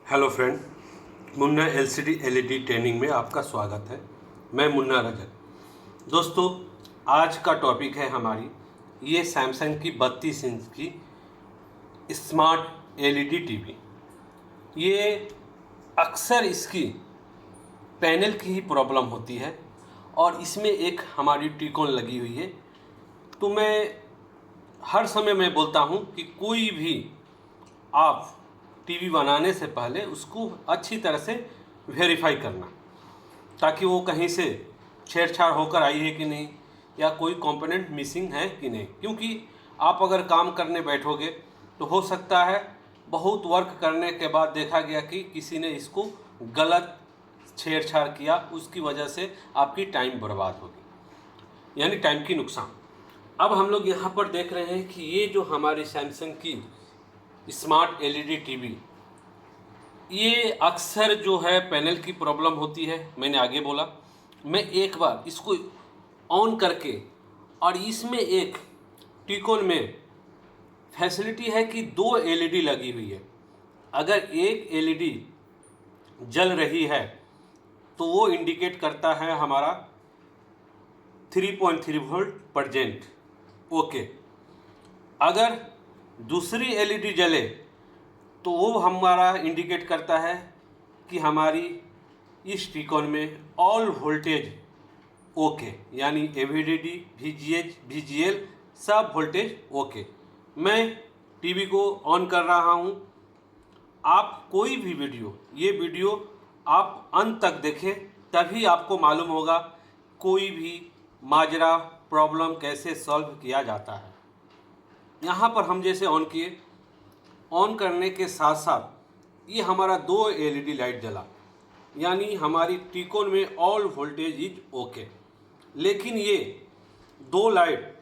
Hello friend, Munna LCD LED training में आपका स्वागत है। मैं मुन्ना रजक। दोस्तों, आज का टॉपिक है हमारी ये सैमसंग की 32 इंच की स्मार्ट एलईडी टीवी। ये अक्सर इसकी पैनल की ही प्रॉब्लम होती है और इसमें एक हमारी टीकॉन लगी हुई है। तो हर समय मैं बोलता हूँ कि कोई भी आप टीवी बनाने से पहले उसको अच्छी तरह से वेरीफाई करना, ताकि वो कहीं से छेड़छाड़ होकर आई है कि नहीं या कोई कंपोनेंट मिसिंग है कि नहीं। क्योंकि आप अगर काम करने बैठोगे तो हो सकता है बहुत वर्क करने के बाद देखा गया कि किसी ने इसको गलत छेड़छाड़ किया, उसकी वजह से आपकी टाइम बर्बाद होगी, यानी टाइम की नुकसान। अब हम लोग यहाँ पर देख रहे हैं कि ये जो हमारी सैमसंग की स्मार्ट एलईडी टीवी, ये अक्सर जो है पैनल की प्रॉब्लम होती है। मैंने आगे बोला, मैं एक बार इसको ऑन करके, और इसमें एक टीकॉन में फैसिलिटी है कि 2 एलईडी लगी हुई है। अगर एक एलईडी जल रही है तो वो इंडिकेट करता है हमारा 3.3 वोल्ट प्रेजेंट, ओके। अगर दूसरी एलईडी जले तो वो हमारा इंडिकेट करता है कि हमारी इस टीकॉन में ऑल वोल्टेज ओके, यानी एवीडीडी, वीजीएच, वीजीएल सब वोल्टेज ओके। मैं टीवी को ऑन कर रहा हूँ। आप कोई भी ये वीडियो आप अंत तक देखें, तभी आपको मालूम होगा कोई भी माजरा प्रॉब्लम कैसे सॉल्व किया जाता है। यहाँ पर हम जैसे ऑन किए, ऑन करने के साथ साथ ये हमारा 2 एलईडी लाइट जला, यानी हमारी टीकॉन में ऑल वोल्टेज इज ओके। लेकिन ये 2 लाइट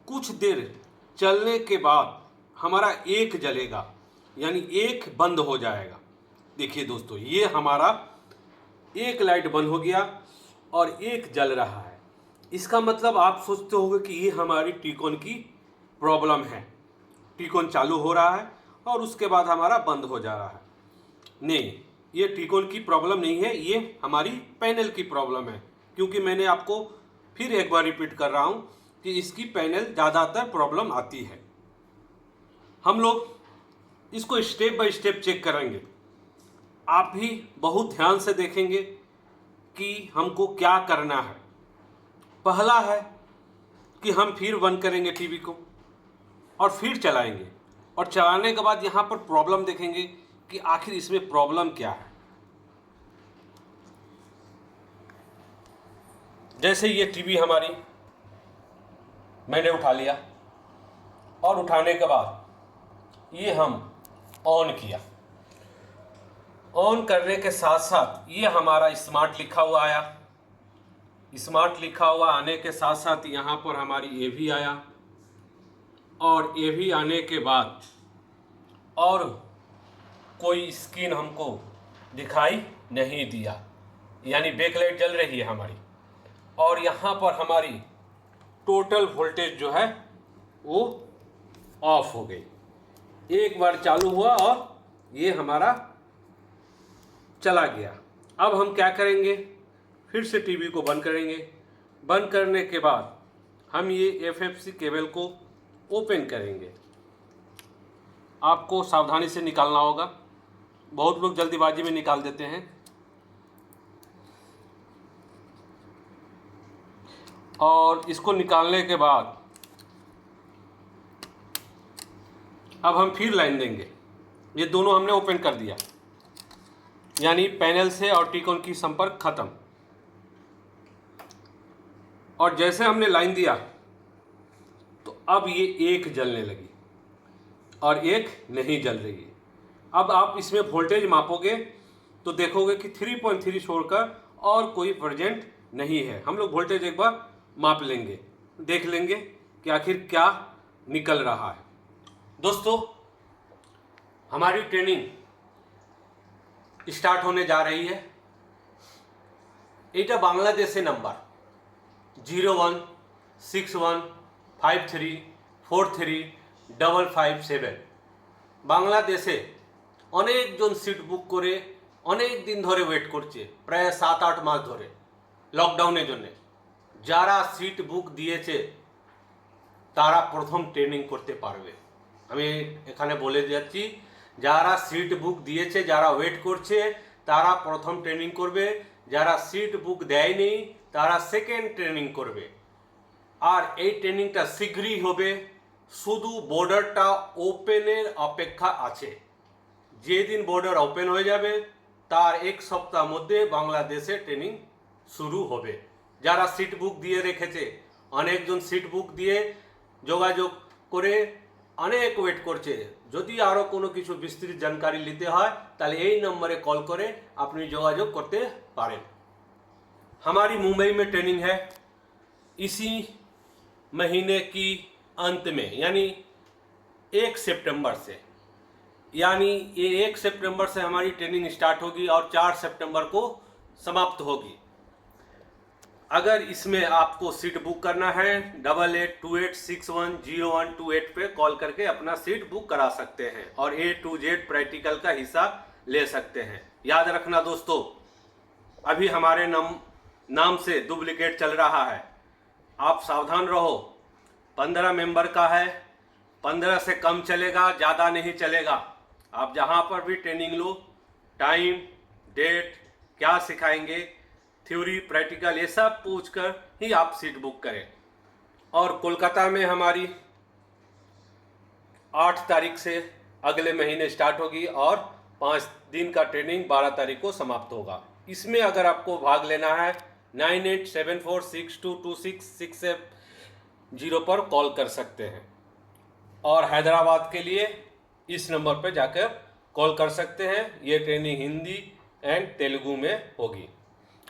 कुछ देर चलने के बाद हमारा एक जलेगा, यानी एक बंद हो जाएगा। देखिए दोस्तों, ये हमारा एक लाइट बंद हो गया और एक जल रहा है। इसका मतलब आप सोचते होंगे कि ये हमारी टीकॉन की प्रॉब्लम है, टीकॉन चालू हो रहा है और उसके बाद हमारा बंद हो जा रहा है। नहीं, ये टीकॉन की प्रॉब्लम नहीं है, ये हमारी पैनल की प्रॉब्लम है। क्योंकि मैंने आपको फिर एक बार रिपीट कर रहा हूँ कि इसकी पैनल ज़्यादातर प्रॉब्लम आती है। हम लोग इसको स्टेप बाय स्टेप चेक करेंगे। आप भी बहुत ध्यान से देखेंगे कि हमको क्या करना है। पहला है कि हम फिर बंद करेंगे टीवी को और फिर चलाएंगे, और चलाने के बाद यहाँ पर प्रॉब्लम देखेंगे कि आखिर इसमें प्रॉब्लम क्या है। जैसे ये टीवी हमारी मैंने उठा लिया, और उठाने के बाद ये हम ऑन किया। ऑन करने के साथ साथ ये हमारा स्मार्ट लिखा हुआ आया। स्मार्ट लिखा हुआ आने के साथ साथ यहाँ पर हमारी ये भी आया, और ये भी आने के बाद और कोई स्क्रीन हमको दिखाई नहीं दिया, यानी बैकलाइट जल रही है हमारी। और यहाँ पर हमारी टोटल वोल्टेज जो है वो ऑफ हो गई। एक बार चालू हुआ और ये हमारा चला गया। अब हम क्या करेंगे, फिर से टीवी को बंद करेंगे। बंद करने के बाद हम ये एफएफसी केबल को ओपन करेंगे। आपको सावधानी से निकालना होगा, बहुत लोग जल्दीबाजी में निकाल देते हैं। और इसको निकालने के बाद अब हम फिर लाइन देंगे। ये दोनों हमने ओपन कर दिया, यानी पैनल से और टीकॉन की संपर्क खत्म। और जैसे हमने लाइन दिया तो अब ये एक जलने लगी और एक नहीं जल रही है। अब आप इसमें वोल्टेज मापोगे तो देखोगे कि 3.3 छोड़कर और कोई प्रेजेंट नहीं है। हम लोग वोल्टेज एक बार माप लेंगे, देख लेंगे कि आखिर क्या निकल रहा है। दोस्तों, हमारी ट्रेनिंग स्टार्ट होने जा रही है। এটা বাংলাদেশে নাম্বার 016153435557। বাংলাদেশে অনেকজন সিট বুক করে অনেক দিন ধরে ওয়েট করছে, প্রায় 7-8 মাস ধরে লকডাউনের জন্য। যারা সিট বুক দিয়েছে তারা প্রথম ট্রেনিং করতে পারবে। আমি এখানে বলে যাচ্ছি, যারা সিট বুক দিয়েছে, যারা ওয়েট করছে তারা প্রথম ট্রেনিং করবে, যারা সিট বুক দেয়নি তারা সেকেন্ড ট্রেনিং করবে। আর এই ট্রেনিংটা শীঘ্রই হবে, শুধু বর্ডারটা ওপেনের অপেক্ষা আছে। যেদিন বর্ডার ওপেন হয়ে যাবে তার 1 সপ্তাহ মধ্যে বাংলাদেশে ট্রেনিং শুরু হবে। যারা সিট বুক দিয়ে রেখেছে, অনেকজন সিট বুক দিয়ে যোগাযোগ করে অনেক ওয়েট করছে। যদি আরও কোনো কিছু বিস্তৃত জানকারি নিতে হয় তাহলে এই नंबरे कॉल করে আপনি যোগাযোগ করতে পারেন। हमारी मुंबई में ट्रेनिंग है इसी महीने की अंत में, यानी 1 सितंबर से। यानी ये 1 सितंबर से हमारी ट्रेनिंग स्टार्ट होगी और 4 सितंबर को समाप्त होगी। अगर इसमें आपको सीट बुक करना है 8828610128 पे कॉल करके अपना सीट बुक करा सकते हैं और A to Z प्रैक्टिकल का हिस्सा ले सकते हैं। याद रखना दोस्तों, अभी हमारे नाम से डुप्लीकेट चल रहा है, आप सावधान रहो। 15 मेंबर का है, 15 से कम चलेगा, ज़्यादा नहीं चलेगा। आप जहाँ पर भी ट्रेनिंग लो, टाइम डेट क्या सिखाएंगे, थ्योरी प्रैक्टिकल ये सब पूछ कर ही आप सीट बुक करें। और कोलकाता में हमारी 8 तारीख से अगले महीने स्टार्ट होगी और 5 दिन का ट्रेनिंग 12 तारीख को समाप्त होगा। इसमें अगर आपको भाग लेना है 9874622660 पर कॉल कर सकते हैं और हैदराबाद के लिए इस नंबर पर जाकर कॉल कर सकते हैं। ये ट्रेनिंग हिंदी एंड तेलुगु में होगी।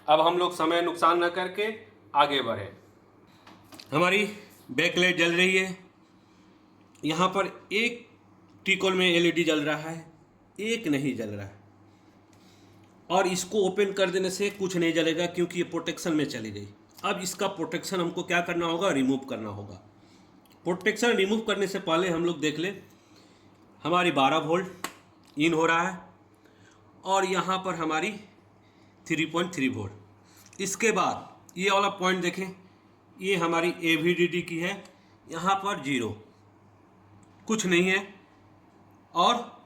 अब हम लोग समय नुकसान न करके आगे बढ़े। हमारी बैकलाइट जल रही है, यहाँ पर एक टीकॉल में LED जल रहा है, एक नहीं जल रहा है। और इसको ओपन कर देने से कुछ नहीं जलेगा क्योंकि ये प्रोटेक्शन में चली गई। अब इसका प्रोटेक्शन हमको क्या करना होगा, रिमूव करना होगा। प्रोटेक्शन रिमूव करने से पहले हम लोग देख ले, हमारी 12 वोल्ट इन हो रहा है और यहाँ पर हमारी 3.3 वोल्ट। इसके बाद ये वाला पॉइंट देखें, ये हमारी AVDD की है, यहाँ पर 0 कुछ नहीं है और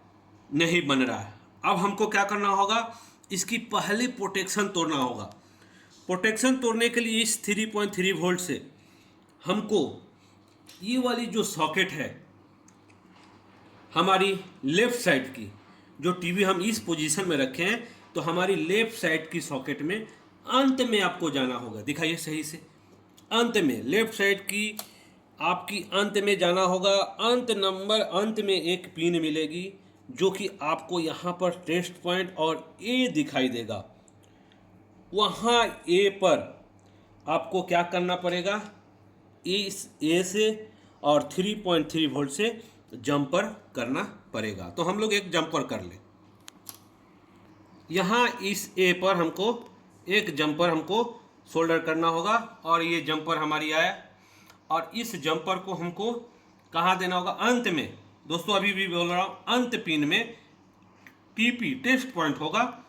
नहीं बन रहा है। अब हमको क्या करना होगा, इसकी पहले प्रोटेक्शन तोड़ना होगा। प्रोटेक्शन तोड़ने के लिए इस 3.3 वोल्ट से हमको ये वाली जो सॉकेट है हमारी लेफ़्ट साइड की, जो टीवी हम इस पोजीशन में रखे हैं, तो हमारी लेफ़्ट साइड की सॉकेट में अंत में आपको जाना होगा। दिखाइए सही से, अंत में लेफ़्ट साइड की आपकी अंत में जाना होगा। अंत में एक पिन मिलेगी जो कि आपको यहाँ पर टेस्ट पॉइंट और A दिखाई देगा। वहाँ A पर आपको क्या करना पड़ेगा, इस A से और 3.3 वोल्ट से जंपर करना पड़ेगा। तो हम लोग एक जंपर कर लें। यहाँ इस A पर हमको एक जंपर हमको सोल्डर करना होगा और ये जंपर हमारी आया और इस जंपर को हमको कहाँ देना होगा, अंत में। दोस्तों अभी भी बोल रहा हूँ, अंत पिन में TP टेस्ट पॉइंट होगा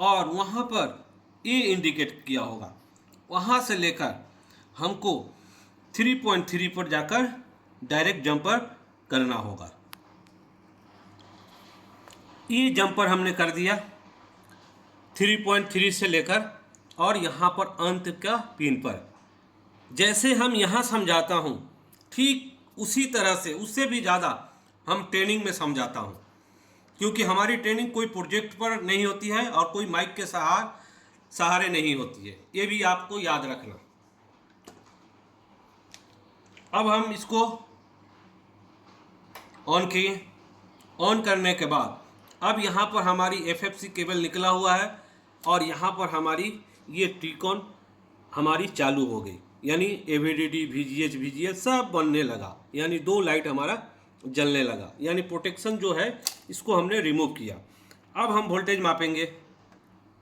और वहाँ पर A इंडिकेट किया होगा। वहाँ से लेकर हमको 3.3 पर जाकर डायरेक्ट जंपर करना होगा। ये जंपर हमने कर दिया 3.3 से लेकर और यहाँ पर अंत का पिन पर। जैसे हम यहाँ समझाता हूँ ठीक उसी तरह से, उससे भी ज़्यादा हम ट्रेनिंग में समझाता हूँ, क्योंकि हमारी ट्रेनिंग कोई प्रोजेक्ट पर नहीं होती है और कोई माइक के सहारे नहीं होती है, ये भी आपको याद रखना। अब हम इसको ऑन किए, ऑन करने के बाद अब यहाँ पर हमारी FFC केबल निकला हुआ है और यहाँ पर हमारी ये टीकॉन हमारी चालू हो गई, यानी AVDD VGH सब बनने लगा, यानी 2 लाइट हमारा जलने लगा, यानी प्रोटेक्शन जो है इसको हमने रिमूव किया। अब हम वोल्टेज मापेंगे,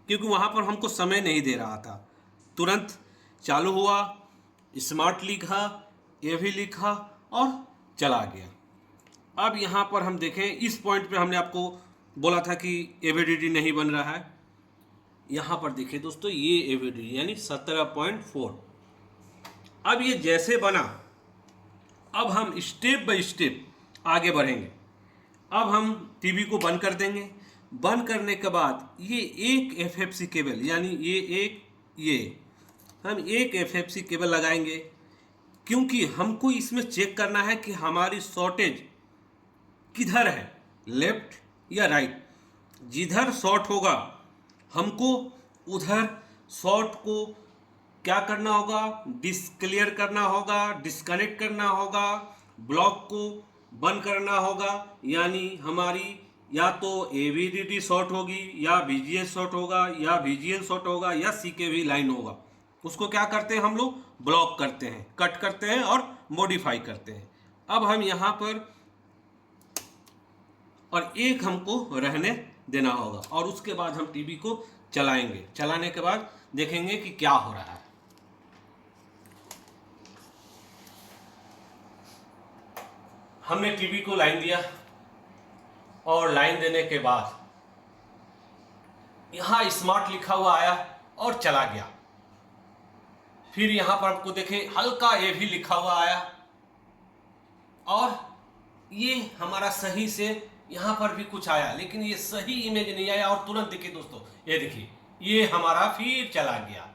क्योंकि वहाँ पर हमको समय नहीं दे रहा था। तुरंत चालू हुआ, स्मार्ट लिखा, AV लिखा और चला गया। अब यहाँ पर हम देखें, इस पॉइंट पे हमने आपको बोला था कि एवीडीडी नहीं बन रहा है। यहाँ पर देखिए दोस्तों, ये एवीडीडी यानी 17.4। अब ये जैसे बना, अब हम स्टेप बाय स्टेप आगे बढ़ेंगे। अब हम टीवी को बंद कर देंगे। बंद करने के बाद ये एक एफएफसी केबल, यानी ये हम एक एफएफसी केबल लगाएंगे, क्योंकि हमको इसमें चेक करना है कि हमारी शॉर्टेज किधर है, लेफ्ट या राइट। जिधर शॉर्ट होगा हमको उधर शॉर्ट को क्या करना होगा, डिस्क्लियर करना होगा, डिस्कनेक्ट करना होगा, ब्लॉक को बंद करना होगा। यानी हमारी या तो एवीडीडी शॉर्ट होगी, या VGS शॉर्ट होगा, या VGL शॉर्ट होगा, या CKV लाइन होगा। उसको क्या करते हैं हम लोग, ब्लॉक करते हैं, कट करते हैं और मॉडिफाई करते हैं। अब हम यहाँ पर और एक हमको रहने देना होगा, और उसके बाद हम टीवी को चलाएंगे। चलाने के बाद देखेंगे कि क्या हो रहा है। हमने टीवी को लाइन दिया, और लाइन देने के बाद यहाँ स्मार्ट लिखा हुआ आया और चला गया। फिर यहाँ पर आपको देखे हल्का AV लिखा हुआ आया, और ये हमारा सही से यहाँ पर भी कुछ आया, लेकिन ये सही इमेज नहीं आया। और तुरंत देखिए दोस्तों, ये देखिए ये हमारा फिर चला गया।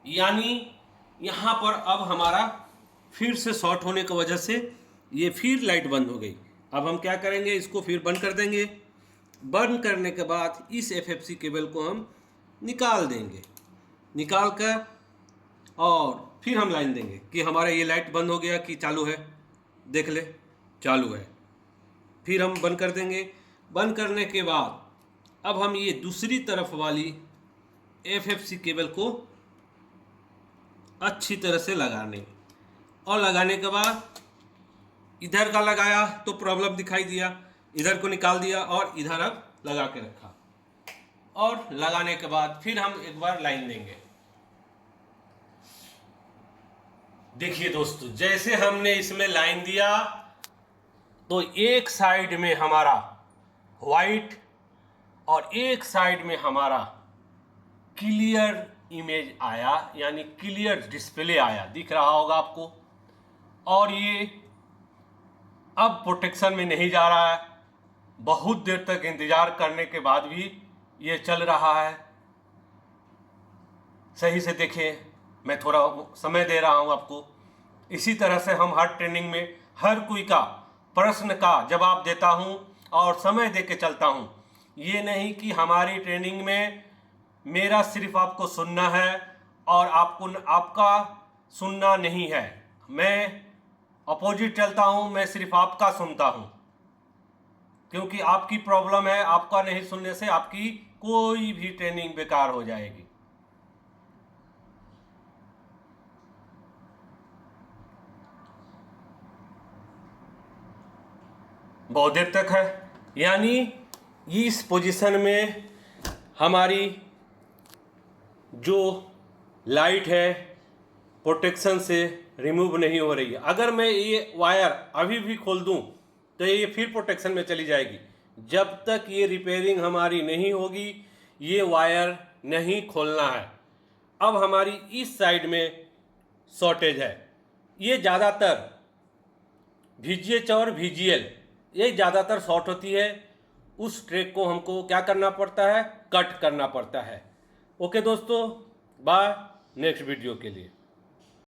यानी यहाँ पर अब हमारा फिर से शॉर्ट होने की वजह से ये फिर लाइट बंद हो गई। अब हम क्या करेंगे, इसको फिर बंद कर देंगे। बंद करने के बाद इस एफएफसी केबल को हम निकाल देंगे। निकाल कर और फिर हम लाइन देंगे कि हमारा ये लाइट बंद हो गया कि चालू है, देख ले चालू है। फिर हम बंद कर देंगे। बंद करने के बाद अब हम ये दूसरी तरफ वाली एफएफसी केबल को अच्छी तरह से लगाने, और लगाने के बाद इधर का लगाया तो प्रॉब्लम दिखाई दिया, इधर को निकाल दिया और इधर अब लगा के रखा। और लगाने के बाद फिर हम एक बार लाइन देंगे। देखिए दोस्तों, जैसे हमने इसमें लाइन दिया तो एक साइड में हमारा वाइट और एक साइड में हमारा क्लियर इमेज आया, यानी क्लियर डिस्प्ले आया, दिख रहा होगा आपको। और ये अब प्रोटेक्शन में नहीं जा रहा है। बहुत देर तक इंतजार करने के बाद भी ये चल रहा है। सही से देखिए, मैं थोड़ा समय दे रहा हूँ आपको। इसी तरह से हम हर ट्रेनिंग में हर कोई का प्रश्न का जवाब देता हूँ और समय दे के चलता हूँ। ये नहीं कि हमारी ट्रेनिंग में मेरा सिर्फ आपको सुनना है और आपका सुनना नहीं है। मैं अपोजिट चलता हूँ, मैं सिर्फ आपका सुनता हूँ, क्योंकि आपकी प्रॉब्लम है। आपका नहीं सुनने से आपकी कोई भी ट्रेनिंग बेकार हो जाएगी। बहुत देर तक है, यानी इस पोजीशन में हमारी जो लाइट है प्रोटेक्शन से रिमूव नहीं हो रही है। अगर मैं ये वायर अभी भी खोल दूं तो ये फिर प्रोटेक्शन में चली जाएगी। जब तक ये रिपेयरिंग हमारी नहीं होगी ये वायर नहीं खोलना है। अब हमारी इस साइड में शॉर्टेज है। ये ज़्यादातर VGH और VGL ये ज़्यादातर शॉर्ट होती है। उस ट्रैक को हमको क्या करना पड़ता है, कट करना पड़ता है। ओके दोस्तों, बाय, नेक्स्ट वीडियो के लिए।